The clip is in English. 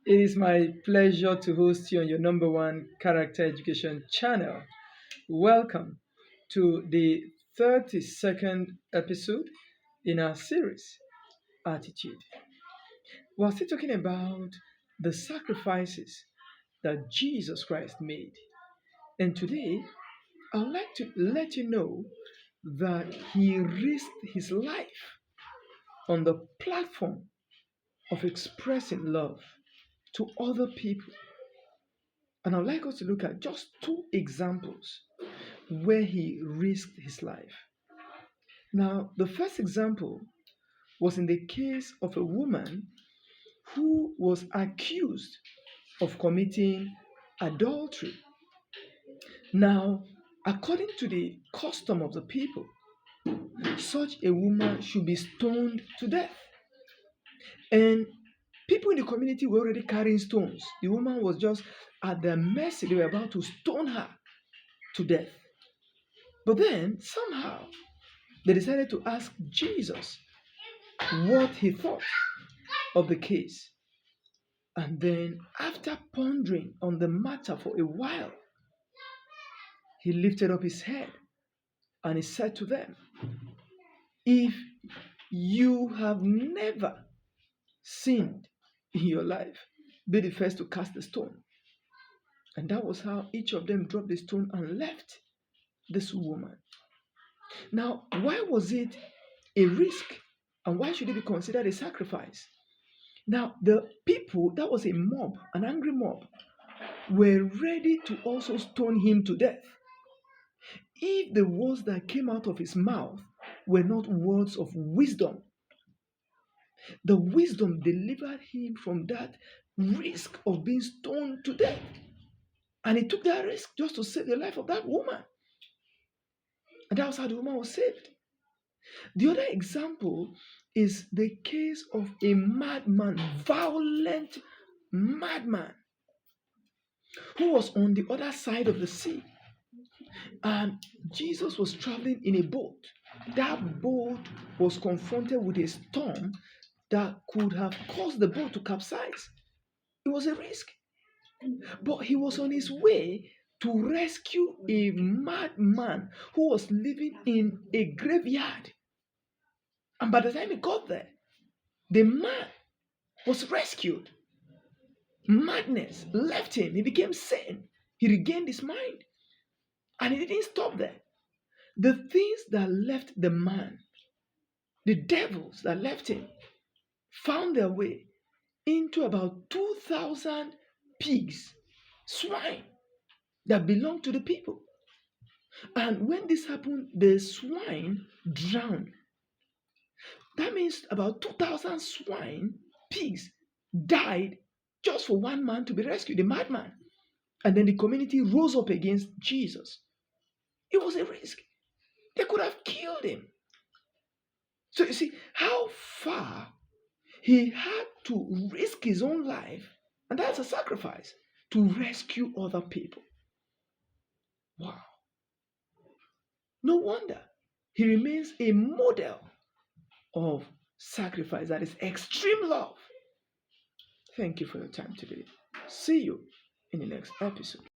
It is my pleasure to host you on your number one character education channel. Welcome to the 32nd episode in our series, Attitude. We're still talking about the sacrifices that Jesus Christ made. And today, I would like to let you know that he risked his life on the platform of expressing love to other people. And I'd like us to look at just two examples where he risked his life. Now, the first example was in the case of a woman who was accused of committing adultery. Now, according to the custom of the people, such a woman should be stoned to death. And people in the community were already carrying stones. The woman was just at their mercy. They were about to stone her to death. But then, somehow, they decided to ask Jesus what he thought of the case. And then, after pondering on the matter for a while, he lifted up his head and he said to them, "If you have never sinned in your life, be the first to cast the stone." And that was how each of them dropped the stone and left this woman. Now, why was it a risk? And why should it be considered a sacrifice? Now, the people, that was a mob, an angry mob, were ready to also stone him to death if the words that came out of his mouth were not words of wisdom. The wisdom delivered him from that risk of being stoned to death. And he took that risk just to save the life of that woman. And that was how the woman was saved. The other example is the case of a madman, violent madman, who was on the other side of the sea. And Jesus was traveling in a boat. That boat was confronted with a storm that could have caused the boat to capsize. It was a risk. But he was on his way to rescue a madman who was living in a graveyard. And by the time he got there, the man was rescued. Madness left him. He became sane. He regained his mind. And he didn't stop there. The things that left the man, the devils that left him, found their way into about 2,000 pigs, swine that belonged to the people. And when this happened, the swine drowned. That means about 2,000 swine, pigs, died just for one man to be rescued, the madman. And then the community rose up against Jesus. It was a risk. They could have killed him. So you see how far he had to risk his own life, and that's a sacrifice, to rescue other people. Wow. No wonder he remains a model of sacrifice, that is extreme love. Thank you for your time today. See you in the next episode.